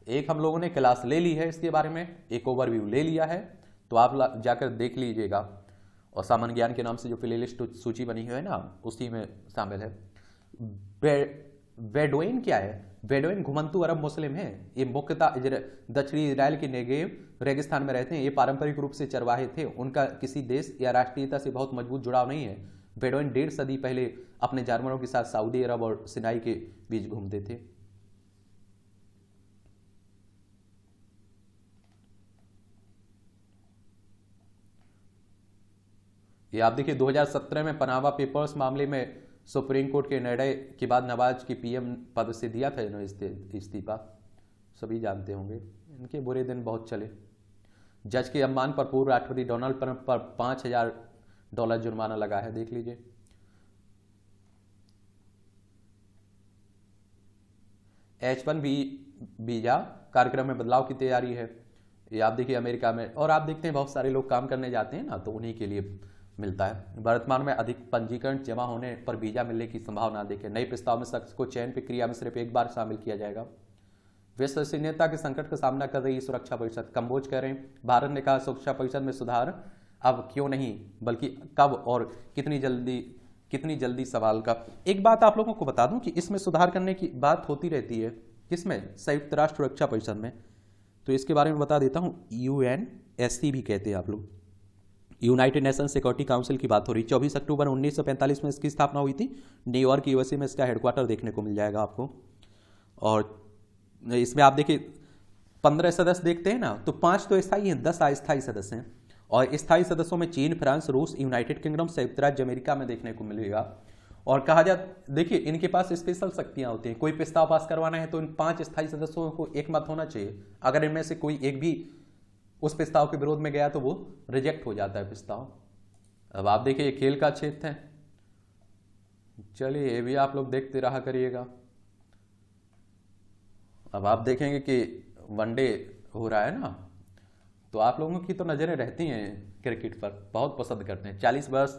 एक हम लोगों ने क्लास ले ली है इसके बारे में, एक ओवरव्यू ले लिया है, तो आप जाकर देख लीजिएगा। और सामान्य ज्ञान के नाम से जो प्लेलिस्ट सूची बनी हुई है ना, उसी में शामिल है। बेडोइन क्या है? बेडोइन घुमंतू अरब मुस्लिम है। ये मुख्यतः दक्षिणी इजराइल के नेगेव रेगिस्तान में रहते हैं। ये पारंपरिक रूप से चरवाहे थे। उनका किसी देश या राष्ट्रीयता से बहुत मजबूत जुड़ाव नहीं है। बेडोइन 1.5 सदी पहले अपने जानवरों के साथ सऊदी अरब और सिनाई के बीच घूमते थे। ये आप देखिए 2017 में पनामा पेपर्स मामले में सुप्रीम कोर्ट के निर्णय के बाद नवाज की पीएम पद से दिया था इन्होंने इस्तीफा, सभी जानते होंगे। इनके बुरे दिन बहुत चले। जज के अपमान पर पूर्व राष्ट्रपति डोनाल्ड ट्रंप पर $5,000 जुर्माना लगा है, देख लीजिए। H-1B वीजा कार्यक्रम में बदलाव की तैयारी है। ये आप देखिए अमेरिका में, और आप देखते हैं बहुत सारे लोग काम करने जाते हैं ना, तो उन्हीं के लिए मिलता है। वर्तमान में अधिक पंजीकरण जमा होने पर वीजा मिलने की संभावना देखें। नए प्रस्ताव में शख्स को चयन प्रक्रिया में सिर्फ एक बार शामिल किया जाएगा। विश्वसनीयता के संकट का सामना कर रही सुरक्षा परिषद। कंबोज कह रहे हैं, भारत ने कहा सुरक्षा परिषद में सुधार अब क्यों नहीं बल्कि कब और कितनी जल्दी सवाल का। एक बात आप लोगों को बता दूं कि इसमें सुधार करने की बात होती रहती है। किसमें? संयुक्त राष्ट्र सुरक्षा परिषद में। तो इसके बारे में बता देता हूं, UNSC भी कहते हैं आप लोग, यूनाइटेड नेशन सिक्योरिटी काउंसिल की बात हो रही। 24 अक्टूबर 1945 में इसकी स्थापना हुई थी। न्यूयॉर्क यूएसए में इसका हेडक्वार्टर देखने को मिल जाएगा आपको। और इसमें आप देखिए 15 सदस्य देखते हैं ना, तो 5 तो स्थायी हैं, 10 अस्थायी सदस्य हैं। और स्थायी सदस्यों में चीन, फ्रांस, रूस, यूनाइटेड किंगडम, संयुक्त राज्य अमेरिका में देखने को मिलेगा। और कहा जाता, देखिए इनके पास स्पेशल शक्तियां होती हैं। कोई प्रस्ताव पास करवाना है तो इन 5 स्थायी सदस्यों को एक मत होना चाहिए। अगर इनमें से कोई एक भी उस प्रस्ताव के विरोध में गया तो वो रिजेक्ट हो जाता है प्रस्ताव। अब आप देखिए खेल का क्षेत्र है, चलिए ये भी आप लोग देखते रहा करिएगा। अब आप देखेंगे कि वनडे हो रहा है ना, तो आप लोगों की तो नज़रें रहती हैं क्रिकेट पर, बहुत पसंद करते हैं। 40 वर्ष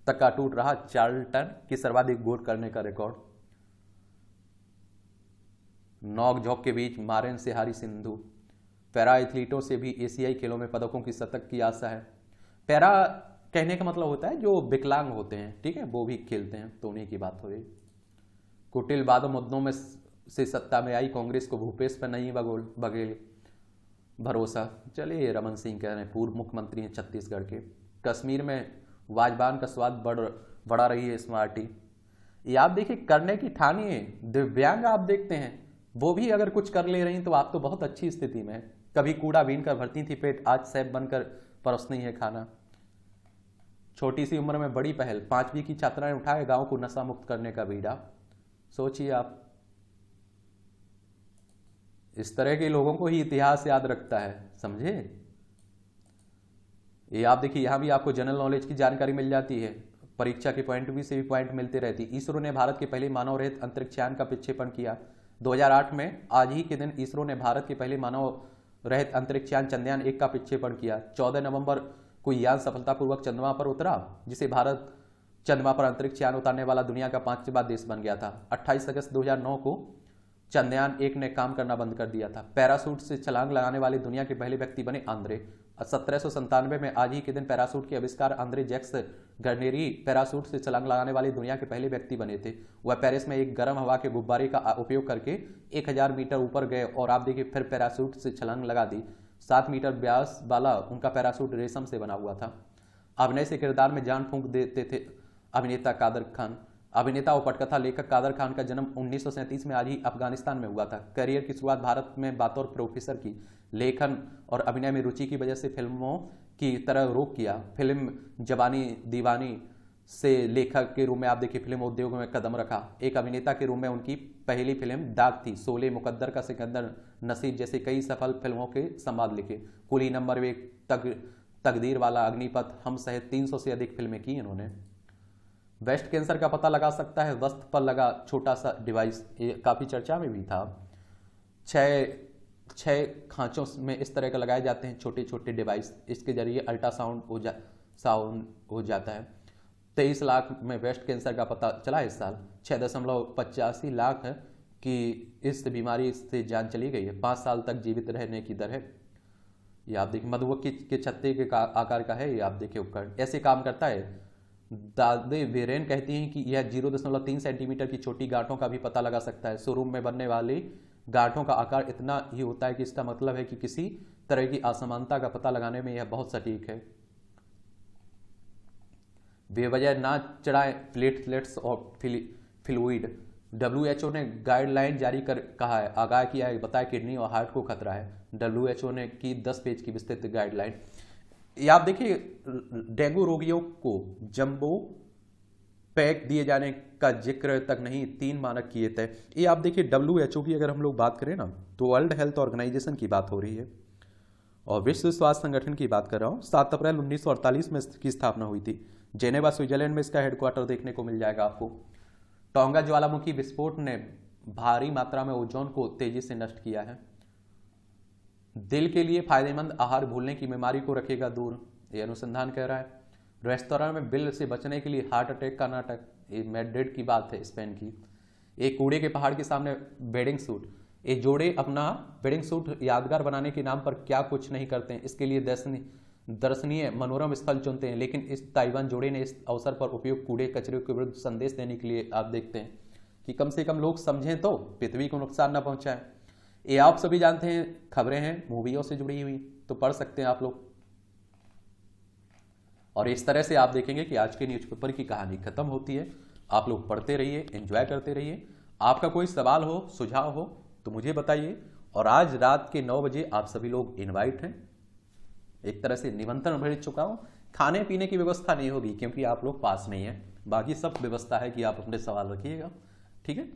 तक का टूट रहा चार्ल्टन की सर्वाधिक गोल करने का रिकॉर्ड। नोक झोंक के बीच मारेन से हारी सिंधु। पैरा एथलीटों से भी एशियाई खेलों में पदकों की शतक की आशा है। पैरा कहने का मतलब होता है जो विकलांग होते हैं, ठीक है, वो भी खेलते हैं, तो उन्हीं की बात हो रही। कुटिल वाद मुद्दों में से सत्ता में आई कांग्रेस को भूपेश पर नहीं बघेल भरोसा। चलिए रमन सिंह कह रहे हैं, पूर्व मुख्यमंत्री हैं छत्तीसगढ़ के। कश्मीर में वाजबान का स्वाद बढ़ा रही है स्मार्टी। ये आप देखिए, करने की ठानी है। दिव्यांग आप देखते हैं, वो भी अगर कुछ कर ले रही तो आप तो बहुत अच्छी स्थिति में है। कभी कूड़ा बीन कर भरती थी पेट, आज सैफ बनकर परोसनी है खाना। छोटी सी उम्र में बड़ी पहल, 5वीं की छात्रा ने उठाया गांव को नशा मुक्त करने का बीड़ा। सोचिए आप, इस तरह के लोगों को ही इतिहास याद रखता है, समझे। ये आप देखिए, यहां भी आपको जनरल नॉलेज की जानकारी मिल जाती है, परीक्षा के पॉइंट भी से भी पॉइंट मिलते रहती। इसरो ने भारत के पहले मानव रहित अंतरिक्ष यान का प्रक्षेपण किया 2008 में। आज ही के दिन इसरो ने भारत के पहले मानव रहित अंतरिक्ष यान चंद्रयान 1 का प्रक्षेपण किया। 14 नवंबर को यान सफलतापूर्वक चंद्रमा पर उतरा, जिसे भारत चंद्रमा पर अंतरिक्ष यान उतारने वाला दुनिया का 5वां देश बन गया था। 28 अगस्त 2009 को चंद्रयान 1 ने काम करना बंद कर दिया था। पैरासूट से छलांग लगाने वाले दुनिया के पहले व्यक्ति बने आंद्रे। 1797 में आज ही के दिन पैरासूट के आविष्कार आंद्रे जैक्स गर्नेरी पैरासूट से छलांग लगाने वाले दुनिया के पहले व्यक्ति बने थे। वह पेरिस में एक गर्म हवा के गुब्बारे का उपयोग करके 1000 मीटर ऊपर गए और आप देखिए फिर पैरासूट से छलांग लगा दी। 7 मीटर व्यास वाला उनका पैरासूट रेशम से बना हुआ था। अभिनय से किरदार में जान फूंक देते थे अभिनेता कादर खान। अभिनेता और पटकथा लेखक कादर खान का जन्म 1937 में आज ही अफगानिस्तान में हुआ था। करियर की शुरुआत भारत में बतौर प्रोफेसर की। लेखन और अभिनय में रुचि की वजह से फिल्मों की तरह रुख किया। फिल्म जवानी दीवानी से लेखक के रूप में आप देखिए फिल्म उद्योग में कदम रखा। एक अभिनेता के रूप में उनकी पहली फिल्म दाग थी। शोले, मुकद्दर का सिकंदर, नसीब जैसे कई सफल फिल्मों के संवाद लिखे। कुली नंबर 1, तकदीर वाला, अग्निपथ, हम सहित 300 से अधिक फिल्में की इन्होंने। ब्रेस्ट कैंसर का पता लगा सकता है वस्त्र पर लगा छोटा सा डिवाइस, ये काफ़ी चर्चा में भी था। छह खांचों में इस तरह का लगाए जाते हैं छोटे छोटे डिवाइस, इसके जरिए अल्ट्रासाउंड हो जाता है। 23 लाख में ब्रेस्ट कैंसर का पता चला इस साल। 6.85 लाख की इस बीमारी से जान चली गई है। 5 साल तक जीवित रहने की दर है। ये आप देखिए, मधुमक्खी के छत्ते के आकार का है ये आप देखिए उपकरण, ऐसे काम करता है। दादे वेरेन कहती हैं कि यह 0.3 सेंटीमीटर की छोटी गांठों का भी पता लगा सकता है। शोरूम में बनने वाली गांठों का आकार इतना ही होता है कि इसका मतलब है कि किसी तरह की असमानता का पता लगाने में यह बहुत सटीक है। बेवजह ना चढ़ाएं प्लेटलेट्स और फ्लूइड। WHO ने गाइडलाइन जारी कर कहा है, आगाह किया है, बताया किडनी और हार्ट को खतरा है। WHO ने की 10 पेज की विस्तृत गाइडलाइन। ये आप देखिए, डेंगू रोगियों को जंबो पैक दिए जाने का जिक्र तक नहीं, 3 मानक किए थे। ये आप देखिए, WHO की अगर हम लोग बात करें ना, तो वर्ल्ड हेल्थ ऑर्गेनाइजेशन की बात हो रही है और विश्व स्वास्थ्य संगठन की बात कर रहा हूँ। 7 अप्रैल 1948 में इसकी स्थापना हुई थी। जेनेवा स्विट्जरलैंड में इसका हेडक्वार्टर देखने को मिल जाएगा आपको। टोंगा ज्वालामुखी विस्फोट ने भारी मात्रा में ओजोन को तेजी से नष्ट किया है। दिल के लिए फायदेमंद आहार भूलने की बीमारी को रखेगा दूर, यह अनुसंधान कह रहा है। रेस्तोरां में बिल से बचने के लिए हार्ट अटैक का नाटक, ये मैड्रिड की बात है, स्पेन की। एक कूड़े के पहाड़ के सामने वेडिंग सूट। ये जोड़े अपना वेडिंग सूट यादगार बनाने के नाम पर क्या कुछ नहीं करते हैं, इसके लिए दर्शनीय मनोरम स्थल चुनते हैं। लेकिन इस ताइवान जोड़े ने इस अवसर पर उपयोग कूड़े कचरे के विरुद्ध संदेश देने के लिए आप देखते हैं कि कम से कम लोग समझें तो पृथ्वी को नुकसान न पहुंचाएं। ये आप सभी जानते हैं, खबरें हैं मूवियों से जुड़ी हुई, तो पढ़ सकते हैं आप लोग। और इस तरह से आप देखेंगे कि आज के न्यूज़पेपर की कहानी खत्म होती है। आप लोग पढ़ते रहिए, एंजॉय करते रहिए। आपका कोई सवाल हो, सुझाव हो तो मुझे बताइए। और आज रात के 9 बजे आप सभी लोग इनवाइट हैं, एक तरह से निमंत्रण भेज चुका हूं। खाने पीने की व्यवस्था नहीं होगी क्योंकि आप लोग पास नहीं है, बाकी सब व्यवस्था है कि आप अपने सवाल रखिएगा, ठीक है।